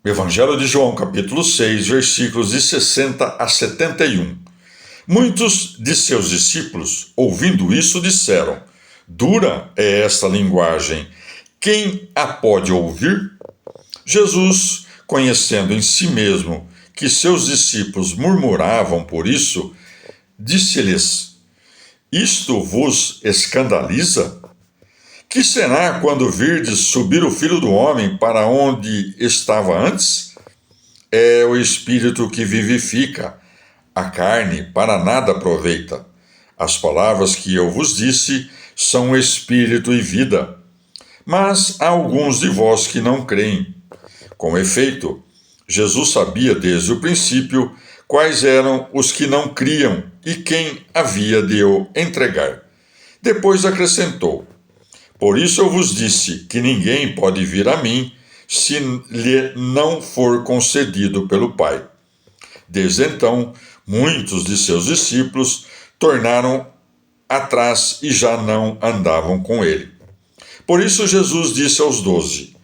Evangelho de João, capítulo 6, versículos de 60 a 71. Muitos de seus discípulos, ouvindo isso, disseram: Dura é esta linguagem, quem a pode ouvir? Jesus, conhecendo em si mesmo que seus discípulos murmuravam por isso, disse-lhes: Isto vos escandaliza? Que será quando virdes subir o Filho do Homem para onde estava antes? É o Espírito que vivifica, a carne para nada aproveita. As palavras que eu vos disse são Espírito e vida. Mas há alguns de vós que não creem. Com efeito, Jesus sabia desde o princípio quais eram os que não criam e quem havia de o entregar. Depois acrescentou: Por isso eu vos disse que ninguém pode vir a mim se lhe não for concedido pelo Pai. Desde então, muitos de seus discípulos tornaram atrás e já não andavam com ele. Por isso Jesus disse aos 12: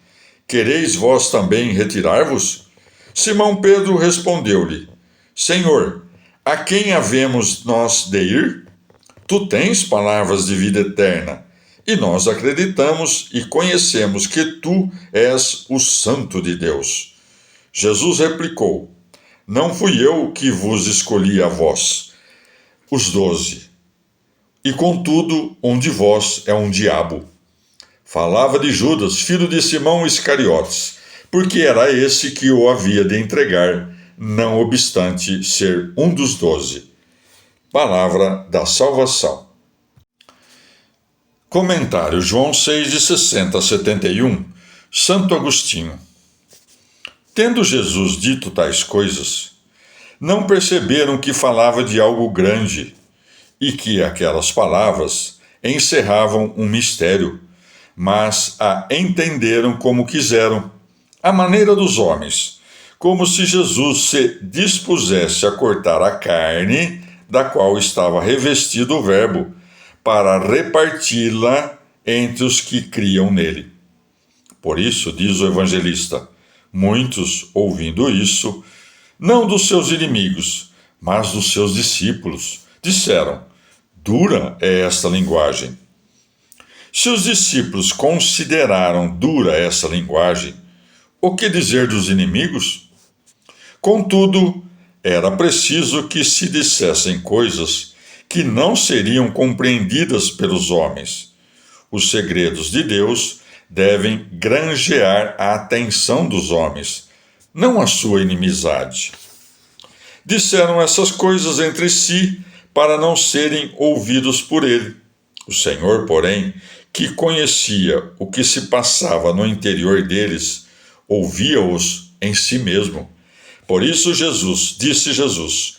Quereis vós também retirar-vos? Simão Pedro respondeu-lhe: Senhor, a quem havemos nós de ir? Tu tens palavras de vida eterna, e nós acreditamos e conhecemos que tu és o Santo de Deus. Jesus replicou: Não fui eu que vos escolhi a vós, os 12, e contudo um de vós é um diabo. Falava de Judas, filho de Simão Iscariotes, porque era esse que o havia de entregar, não obstante ser um dos 12. Palavra da salvação. Comentário João 6, de 60 a 71. Santo Agostinho. Tendo Jesus dito tais coisas, não perceberam que falava de algo grande e que aquelas palavras encerravam um mistério, mas a entenderam como quiseram, à maneira dos homens, como se Jesus se dispusesse a cortar a carne da qual estava revestido o Verbo, para reparti-la entre os que criam nele. Por isso, diz o evangelista, muitos, ouvindo isso, não dos seus inimigos, mas dos seus discípulos, disseram: Dura é esta linguagem. Se os discípulos consideraram dura essa linguagem, o que dizer dos inimigos? Contudo, era preciso que se dissessem coisas que não seriam compreendidas pelos homens. Os segredos de Deus devem granjear a atenção dos homens, não a sua inimizade. Disseram essas coisas entre si para não serem ouvidos por ele. O Senhor, porém, que conhecia o que se passava no interior deles, ouvia-os em si mesmo. Por isso disse Jesus,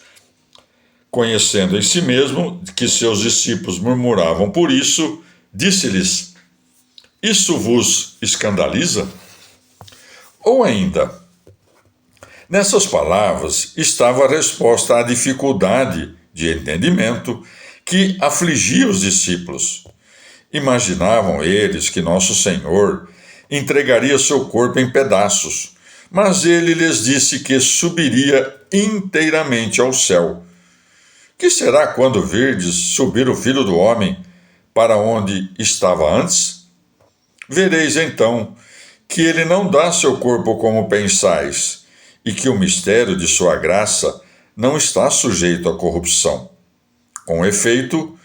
conhecendo em si mesmo que seus discípulos murmuravam por isso, disse-lhes: Isso vos escandaliza? Ou ainda, nessas palavras estava a resposta à dificuldade de entendimento que afligia os discípulos. Imaginavam eles que nosso Senhor entregaria seu corpo em pedaços, mas ele lhes disse que subiria inteiramente ao céu. Que será quando virdes subir o Filho do Homem para onde estava antes? Vereis então que ele não dá seu corpo como pensais, e que o mistério de sua graça não está sujeito à corrupção. Com efeito,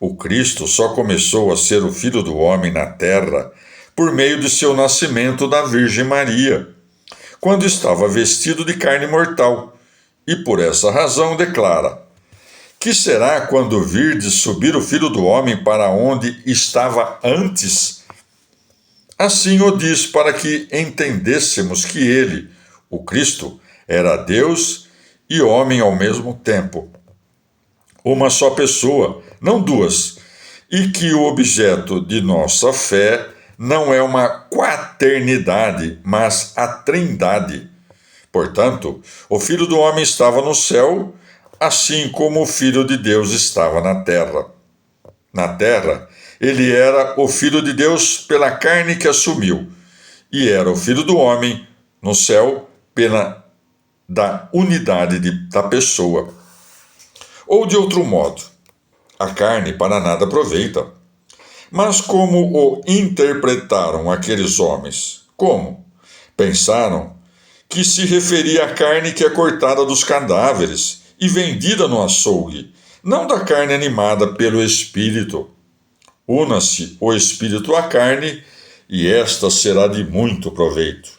o Cristo só começou a ser o Filho do Homem na terra por meio de seu nascimento da Virgem Maria, quando estava vestido de carne mortal, e por essa razão declara: Que será quando virdes subir o Filho do Homem para onde estava antes? Assim o diz para que entendêssemos que ele, o Cristo, era Deus e homem ao mesmo tempo. Uma só pessoa, não duas, e que o objeto de nossa fé não é uma quaternidade, mas a trindade. Portanto, o Filho do Homem estava no céu, assim como o Filho de Deus estava na terra. Na terra, ele era o Filho de Deus pela carne que assumiu, e era o Filho do Homem no céu pena da unidade da pessoa. Ou de outro modo, a carne para nada aproveita. Mas como o interpretaram aqueles homens? Como? Pensaram que se referia à carne que é cortada dos cadáveres e vendida no açougue, não da carne animada pelo Espírito. Una-se o Espírito à carne, e esta será de muito proveito.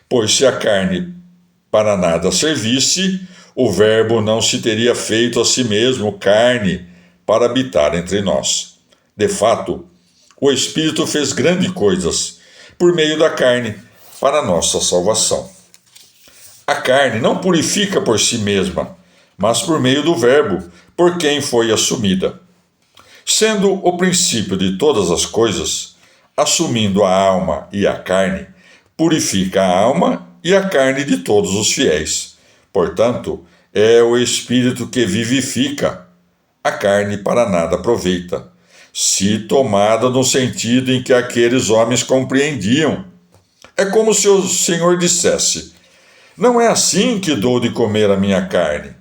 Pois se a carne para nada servisse, o Verbo não se teria feito a si mesmo carne para habitar entre nós. De fato, o Espírito fez grandes coisas por meio da carne para nossa salvação. A carne não purifica por si mesma, mas por meio do Verbo, por quem foi assumida. Sendo o princípio de todas as coisas, assumindo a alma e a carne, purifica a alma e a carne de todos os fiéis. Portanto, é o Espírito que vivifica. A carne para nada aproveita, se tomada no sentido em que aqueles homens compreendiam. É como se o Senhor dissesse: não é assim que dou de comer a minha carne,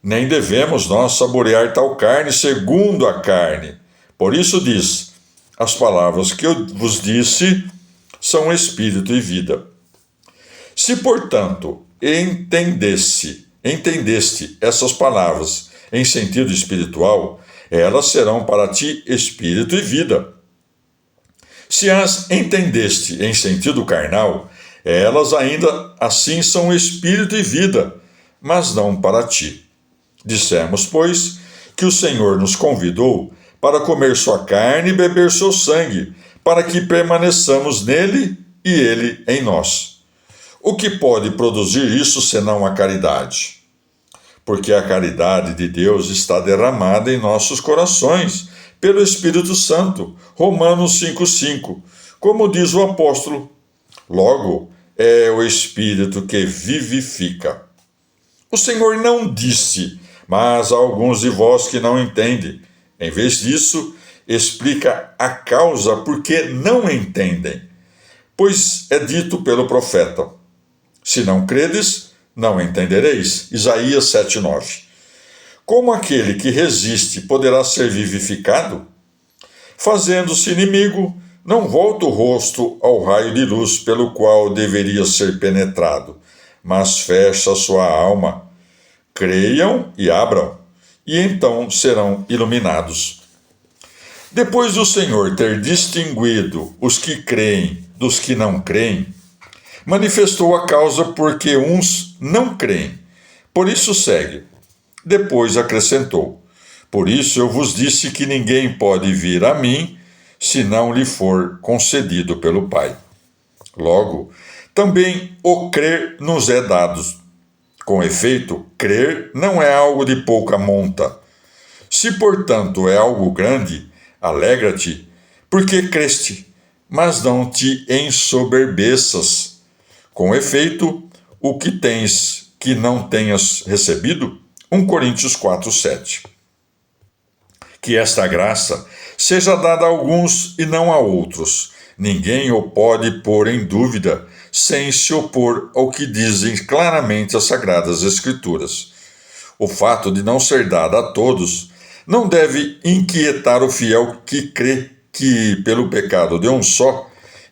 nem devemos nós saborear tal carne segundo a carne. Por isso diz: as palavras que eu vos disse são espírito e vida. Se, portanto, entendeste essas palavras em sentido espiritual, elas serão para ti espírito e vida. Se as entendeste em sentido carnal, elas ainda assim são espírito e vida, mas não para ti. Dissemos, pois, que o Senhor nos convidou para comer sua carne e beber seu sangue, para que permaneçamos nele e ele em nós. O que pode produzir isso senão a caridade? Porque a caridade de Deus está derramada em nossos corações pelo Espírito Santo. Romanos 5,5. Como diz o apóstolo: logo, é o Espírito que vivifica. O Senhor não disse: mas há alguns de vós que não entendem. Em vez disso, explica a causa por que não entendem. Pois é dito pelo profeta: se não credes, não entendereis. Isaías 7,9. Como aquele que resiste poderá ser vivificado? Fazendo-se inimigo, não volta o rosto ao raio de luz pelo qual deveria ser penetrado, mas fecha a sua alma. Creiam e abram, e então serão iluminados. Depois do Senhor ter distinguido os que creem dos que não creem, manifestou a causa porque uns não creem. Por isso segue. Depois acrescentou: por isso eu vos disse que ninguém pode vir a mim se não lhe for concedido pelo Pai. Logo, também o crer nos é dado. Com efeito, crer não é algo de pouca monta. Se, portanto, é algo grande, alegra-te, porque creste, mas não te ensoberbeças. Com efeito, o que tens que não tenhas recebido? 1 Coríntios 4,7. Que esta graça seja dada a alguns e não a outros. Ninguém o pode pôr em dúvida, sem se opor ao que dizem claramente as Sagradas Escrituras. O fato de não ser dada a todos não deve inquietar o fiel que crê que, pelo pecado de um só,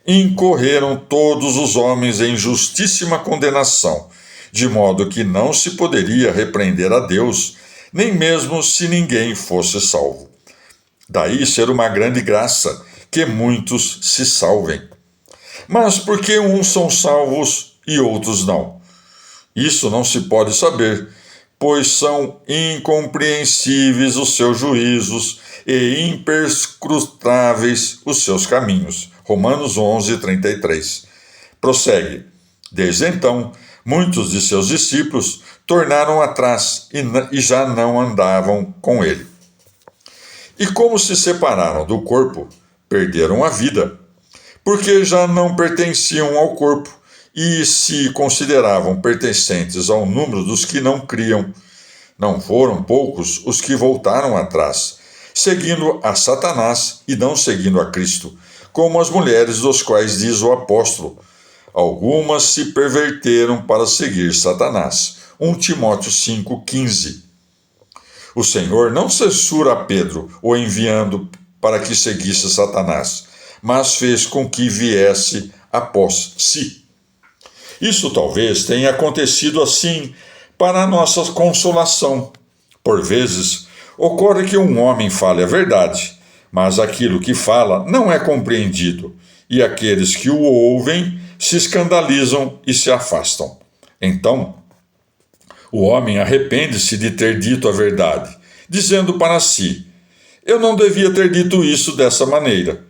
incorreram todos os homens em justíssima condenação, de modo que não se poderia repreender a Deus, nem mesmo se ninguém fosse salvo. Daí ser uma grande graça que muitos se salvem. Mas por que uns são salvos e outros não? Isso não se pode saber, pois são incompreensíveis os seus juízos e imperscrutáveis os seus caminhos. Romanos 11:33. Prossegue. Desde então, muitos de seus discípulos tornaram atrás e já não andavam com ele. E como se separaram do corpo, perderam a vida, porque já não pertenciam ao corpo e se consideravam pertencentes ao número dos que não criam. Não foram poucos os que voltaram atrás, seguindo a Satanás e não seguindo a Cristo, como as mulheres dos quais diz o apóstolo: algumas se perverteram para seguir Satanás. 1 Timóteo 5,15. O Senhor não censura a Pedro, o enviando para que seguisse Satanás, mas fez com que viesse após si. Isso talvez tenha acontecido assim para a nossa consolação. Por vezes, ocorre que um homem fale a verdade, mas aquilo que fala não é compreendido, e aqueles que o ouvem se escandalizam e se afastam. Então, o homem arrepende-se de ter dito a verdade, dizendo para si: eu não devia ter dito isso dessa maneira.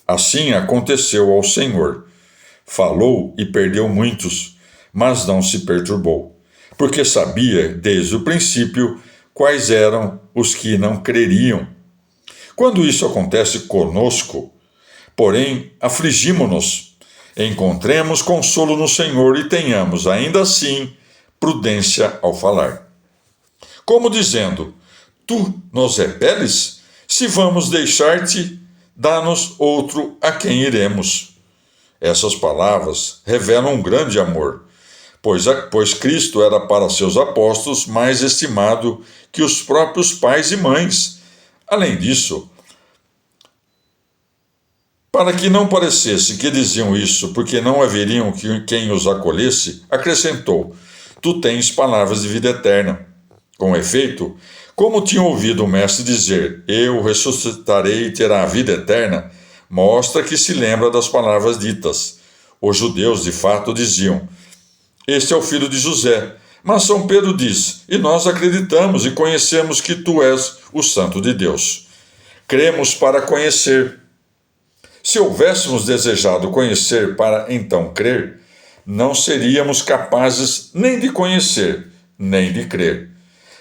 Assim aconteceu ao Senhor. Falou e perdeu muitos, mas não se perturbou, porque sabia desde o princípio quais eram os que não creriam. Quando isso acontece conosco, porém, afligimo-nos, encontremos consolo no Senhor e tenhamos, ainda assim, prudência ao falar. Como dizendo: tu nos repeles? Se vamos deixar-te, dá-nos outro a quem iremos. Essas palavras revelam um grande amor, pois Cristo era para seus apóstolos mais estimado que os próprios pais e mães. Além disso, para que não parecesse que diziam isso porque não haveriam quem os acolhesse, acrescentou: tu tens palavras de vida eterna. Com efeito, como tinha ouvido o Mestre dizer: eu ressuscitarei e terá a vida eterna, mostra que se lembra das palavras ditas. Os judeus, de fato, diziam: este é o filho de José. Mas São Pedro diz: e nós acreditamos e conhecemos que tu és o Santo de Deus. Cremos para conhecer. Se houvéssemos desejado conhecer para então crer, não seríamos capazes nem de conhecer, nem de crer.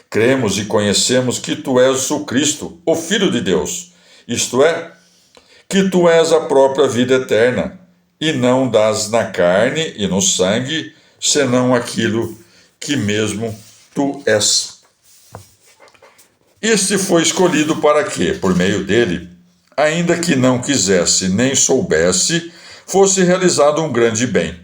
Cremos e conhecemos que tu és o Cristo, o Filho de Deus, isto é, que tu és a própria vida eterna, e não dás na carne e no sangue, senão aquilo que mesmo tu és. Este foi escolhido para que, por meio dele, ainda que não quisesse nem soubesse, fosse realizado um grande bem.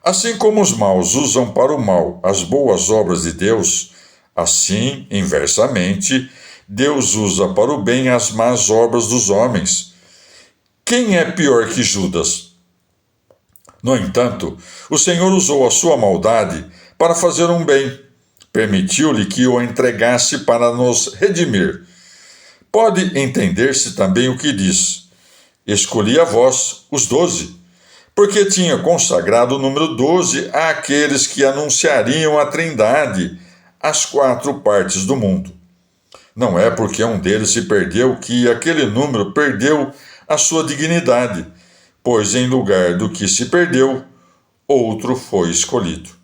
Assim como os maus usam para o mal as boas obras de Deus, assim, inversamente, Deus usa para o bem as más obras dos homens. Quem é pior que Judas? No entanto, o Senhor usou a sua maldade para fazer um bem. Permitiu-lhe que o entregasse para nos redimir. Pode entender-se também o que diz: escolhi a vós, os 12, porque tinha consagrado o número 12 àqueles que anunciariam a Trindade às 4 partes do mundo. Não é porque um deles se perdeu que aquele número perdeu a sua dignidade, pois em lugar do que se perdeu, outro foi escolhido.